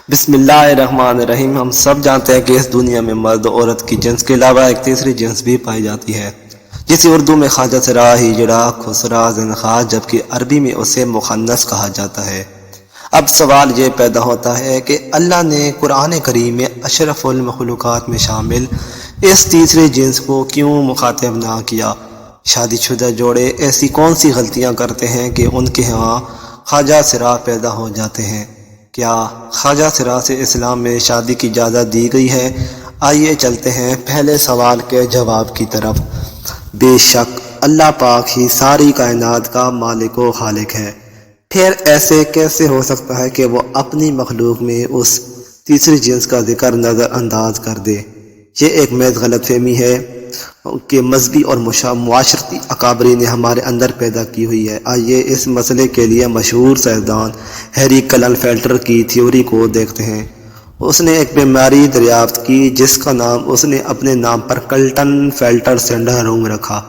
بسم اللہ الرحمن الرحیم۔ ہم سب جانتے ہیں کہ اس دنیا میں مرد و عورت کی جنس کے علاوہ ایک تیسری جنس بھی پائی جاتی ہے، جسے اردو میں خواجہ سرا، ہجڑا، خسرا، زنخا، جبکہ عربی میں اسے مخنث کہا جاتا ہے۔ اب سوال یہ پیدا ہوتا ہے کہ اللہ نے قرآن کریم میں اشرف المخلوقات میں شامل اس تیسری جنس کو کیوں مخاطب نہ کیا؟ شادی شدہ جوڑے ایسی کون سی غلطیاں کرتے ہیں کہ ان کے ہاں خواجہ سرا پیدا ہو جاتے ہیں؟ کیا خواجہ سرا سے اسلام میں شادی کی اجازت دی گئی ہے؟ آئیے چلتے ہیں پہلے سوال کے جواب کی طرف۔ بے شک اللہ پاک ہی ساری کائنات کا مالک و خالق ہے، پھر ایسے کیسے ہو سکتا ہے کہ وہ اپنی مخلوق میں اس تیسری جنس کا ذکر نظر انداز کر دے؟ یہ ایک محض غلط فہمی ہے کہ مذہبی اور معاشرتی اکابری نے ہمارے اندر پیدا کی ہوئی ہے۔ آئیے اس مسئلے کے لیے مشہور سائنسدان ہیری کلن فیلٹر کی تھیوری کو دیکھتے ہیں۔ اس نے ایک بیماری دریافت کی جس کا نام اس نے اپنے نام پر کلٹن فیلٹر سنڈروم رکھا۔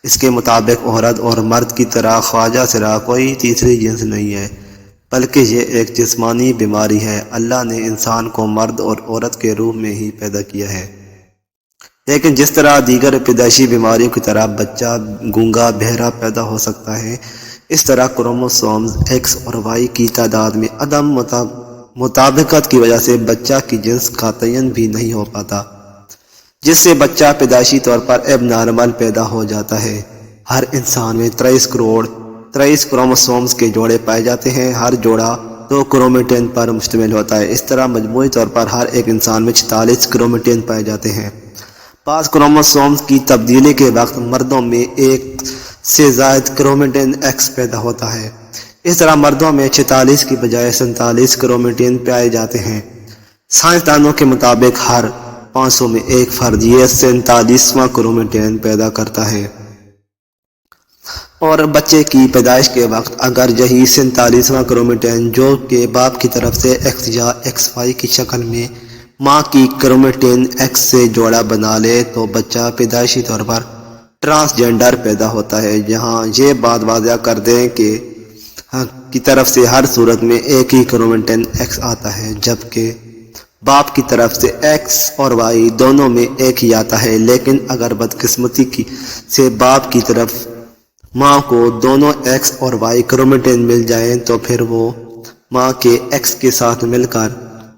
اس کے مطابق عورت اور مرد کی طرح خواجہ سرا کوئی تیسری جنس نہیں ہے، بلکہ یہ ایک جسمانی بیماری ہے۔ اللہ نے انسان کو مرد اور عورت کے روپ میں ہی پیدا کیا ہے، لیکن جس طرح دیگر پیدائشی بیماریوں کی طرح بچہ گونگا بہرا پیدا ہو سکتا ہے، اس طرح کروموسومز ایکس اور وائی کی تعداد میں عدم مطابقت کی وجہ سے بچہ کی جنس کا تعین بھی نہیں ہو پاتا، جس سے بچہ پیدائشی طور پر اب نارمل پیدا ہو جاتا ہے۔ ہر انسان میں 23 کروڑ 23 کروموسومز کے جوڑے پائے جاتے ہیں۔ ہر جوڑا 2 کرومیٹین پر مشتمل ہوتا ہے۔ اس طرح مجموعی طور پر ہر ایک انسان میں 46 کرومیٹین پائے جاتے ہیں۔ بعض کروموسومز کی تبدیلی کے وقت مردوں میں 1 سے زائد کرومیٹین ایکس پیدا ہوتا ہے۔ اس طرح مردوں میں 46 کی بجائے 47 کرومیٹین پائے جاتے ہیں۔ سائنسدانوں کے مطابق ہر 500 میں ایک فرد یہ 47واں کرومیٹین پیدا کرتا ہے، اور بچے کی پیدائش کے وقت اگر یہی 47واں کرومیٹین جو کہ باپ کی طرف سے ایکس یا ایکس وائی کی شکل میں ماں کی کرومیٹین ایکس سے جوڑا بنا لے تو بچہ پیدائشی طور پر ٹرانسجینڈر پیدا ہوتا ہے۔ یہاں یہ بات واضح کر دیں کہ کی طرف سے ہر صورت میں ایک ہی کرومیٹین ایکس آتا ہے، جبکہ باپ کی طرف سے ایکس اور وائی دونوں میں ایک ہی آتا ہے۔ لیکن اگر بدقسمتی سے باپ کی طرف ماں کو دونوں ایکس اور وائی کرومیٹین مل جائیں تو پھر وہ ماں کے ایکس کے ساتھ مل کر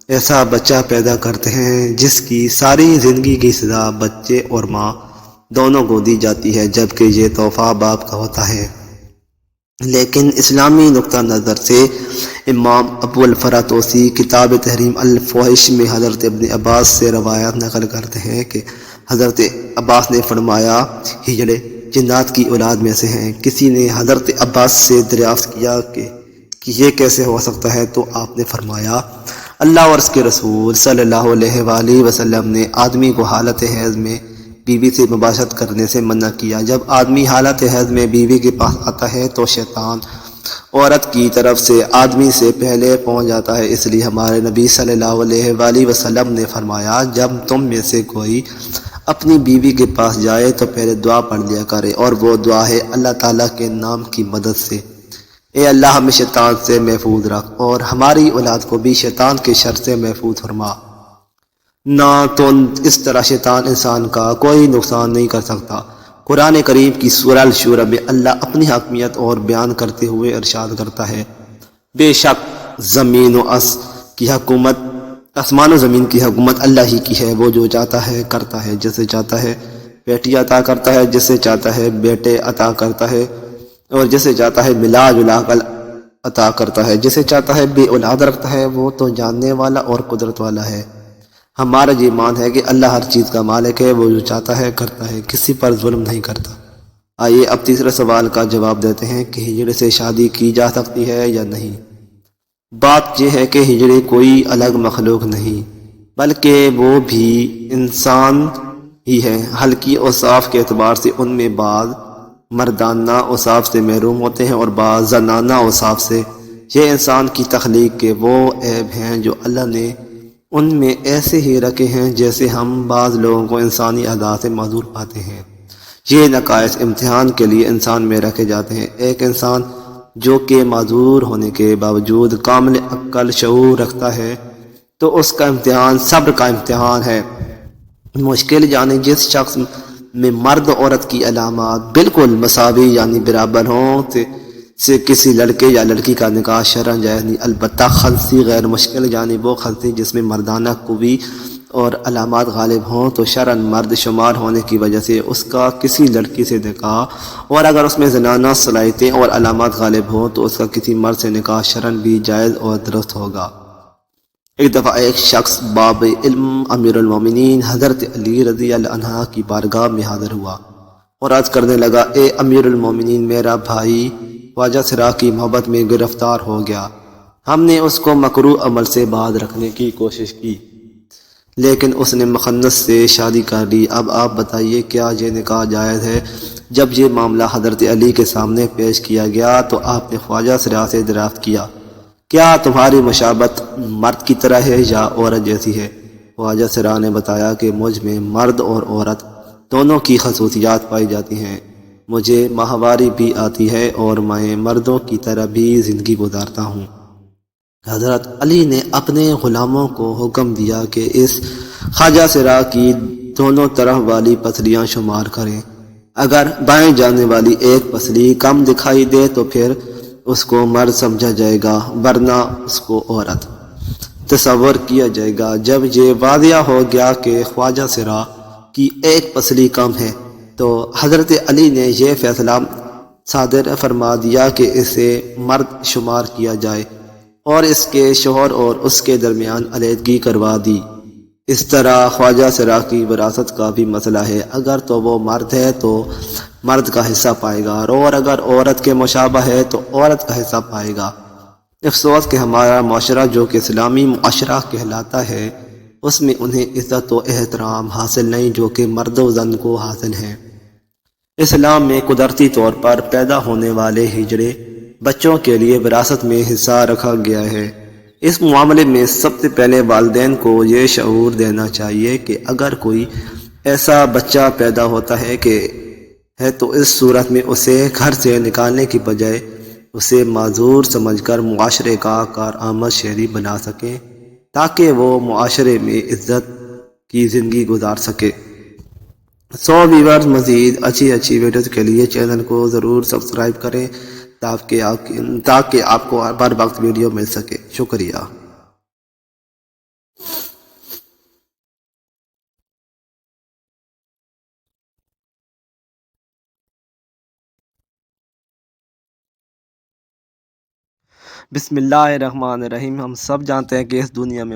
ایسا بچہ پیدا کرتے ہیں جس کی ساری زندگی کی سزا بچے اور ماں دونوں کو دی جاتی ہے، جبکہ یہ تحفہ باپ کا ہوتا ہے۔ لیکن اسلامی نقطہ نظر سے امام ابو الفرا توسی کتاب تحریم الفواحش میں حضرت ابن عباس سے روایت نقل کرتے ہیں کہ حضرت عباس نے فرمایا، ہجڑے جنات کی اولاد میں سے ہیں۔ کسی نے حضرت عباس سے دریافت کیا کہ یہ کیسے ہو سکتا ہے، تو آپ نے فرمایا، اللہ اور اس کے رسول صلی اللہ علیہ وآلہ وسلم نے آدمی کو حالت حیض میں بیوی سے مباشرت کرنے سے منع کیا۔ جب آدمی حالت حیض میں بیوی کے پاس آتا ہے تو شیطان عورت کی طرف سے آدمی سے پہلے پہنچ جاتا ہے، اس لیے ہمارے نبی صلی اللہ علیہ وآلہ وسلم نے فرمایا، جب تم میں سے کوئی اپنی بیوی کے پاس جائے تو پہلے دعا پڑھ لیا کرے، اور وہ دعا ہے، اللہ تعالیٰ کے نام کی مدد سے اے اللہ ہمیں شیطان سے محفوظ رکھ اور ہماری اولاد کو بھی شیطان کے شر سے محفوظ فرما، نہ تو اس طرح شیطان انسان کا کوئی نقصان نہیں کر سکتا۔ قرآن کریم کی سورہ الشورى میں اللہ اپنی حاکمیت اور بیان کرتے ہوئے ارشاد کرتا ہے، بے شک زمین و آسمان و زمین کی حکومت اللہ ہی کی ہے، وہ جو چاہتا ہے کرتا ہے، جسے چاہتا ہے بیٹی عطا کرتا ہے، جسے چاہتا ہے بیٹے عطا کرتا ہے، اور جسے چاہتا ہے ملا جلا کر عطا کرتا ہے، جسے چاہتا ہے بے اولاد رکھتا ہے۔ وہ تو جاننے والا اور قدرت والا ہے۔ ہمارا یہ ایمان ہے کہ اللہ ہر چیز کا مالک ہے، وہ جو چاہتا ہے کرتا ہے، کسی پر ظلم نہیں کرتا۔ آئیے اب تیسرے سوال کا جواب دیتے ہیں کہ ہجڑے سے شادی کی جا سکتی ہے یا نہیں۔ بات یہ ہے کہ ہجڑے کوئی الگ مخلوق نہیں، بلکہ وہ بھی انسان ہی ہے۔ حلقی اوصاف کے اعتبار سے ان میں بعض مردانہ اوصاف سے محروم ہوتے ہیں اور بعض زنانہ اوصاف سے۔ یہ انسان کی تخلیق کے وہ عیب ہیں جو اللہ نے ان میں ایسے ہی رکھے ہیں جیسے ہم بعض لوگوں کو انسانی اعضاء سے معذور پاتے ہیں۔ یہ نقائص امتحان کے لیے انسان میں رکھے جاتے ہیں۔ ایک انسان جو کہ معذور ہونے کے باوجود کامل عقل شعور رکھتا ہے، تو اس کا امتحان صبر کا امتحان ہے۔ مشکل یعنی جس شخص میں مرد و عورت کی علامات بالکل مساوی یعنی برابر ہوں سے کسی لڑکے یا لڑکی کا نکاح شرعاً جائز نہیں۔ البتہ خنثی غیر مشکل یعنی وہ خنثی جس میں مردانہ قوی اور علامات غالب ہوں تو شرعاً مرد شمار ہونے کی وجہ سے اس کا کسی لڑکی سے نکاح، اور اگر اس میں زنانہ صلاحیتیں اور علامات غالب ہوں تو اس کا کسی مرد سے نکاح شرعاً بھی جائز اور درست ہوگا۔ ایک دفعہ ایک شخص باب علم امیر المومنین حضرت علی رضی اللہ عنہ کی بارگاہ میں حاضر ہوا اور عرض کرنے لگا، اے امیر المومنین، میرا بھائی خواجہ سرا کی محبت میں گرفتار ہو گیا۔ ہم نے اس کو مکروہ عمل سے باز رکھنے کی کوشش کی لیکن اس نے مخنث سے شادی کر لی۔ اب آپ بتائیے کیا یہ نکاح جائز ہے؟ جب یہ معاملہ حضرت علی کے سامنے پیش کیا گیا تو آپ نے خواجہ سرا سے دریافت کیا، کیا تمہاری مشابہت مرد کی طرح ہے یا عورت جیسی ہے؟ خواجہ سرا نے بتایا کہ مجھ میں مرد اور عورت دونوں کی خصوصیات پائی جاتی ہیں، مجھے ماہواری بھی آتی ہے اور میں مردوں کی طرح بھی زندگی گزارتا ہوں۔ حضرت علی نے اپنے غلاموں کو حکم دیا کہ اس خواجہ سرا کی دونوں طرف والی پسلیاں شمار کریں، اگر بائیں جانے والی ایک پسلی کم دکھائی دے تو پھر اس کو مرد سمجھا جائے گا ورنہ اس کو عورت تصور کیا جائے گا۔ جب یہ واضح ہو گیا کہ خواجہ سرا کی ایک پسلی کم ہے تو حضرت علی نے یہ فیصلہ صادر فرما دیا کہ اسے مرد شمار کیا جائے اور اس کے شوہر اور اس کے درمیان علیحدگی کروا دی۔ اس طرح خواجہ سرا کی وراثت کا بھی مسئلہ ہے، اگر تو وہ مرد ہے تو مرد کا حصہ پائے گا اور اگر عورت کے مشابہ ہے تو عورت کا حصہ پائے گا۔ افسوس کہ ہمارا معاشرہ جو کہ اسلامی معاشرہ کہلاتا ہے اس میں انہیں عزت و احترام حاصل نہیں جو کہ مرد و زن کو حاصل ہیں۔ اسلام میں قدرتی طور پر پیدا ہونے والے ہجڑے بچوں کے لیے وراثت میں حصہ رکھا گیا ہے۔ اس معاملے میں سب سے پہلے والدین کو یہ شعور دینا چاہیے کہ اگر کوئی ایسا بچہ پیدا ہوتا ہے تو اس صورت میں اسے گھر سے نکالنے کی بجائے اسے معذور سمجھ کر معاشرے کا کارآمد شہری بنا سکیں تاکہ وہ معاشرے میں عزت کی زندگی گزار سکے۔ ویورز مزید اچھی ویڈیوز کے لیے چینل کو ضرور سبسکرائب کریں تاکہ آپ کو ہر وقت ویڈیو مل سکے۔ شکریہ۔ بسم اللہ الرحمن الرحیم۔ ہم سب جانتے ہیں کہ اس دنیا میں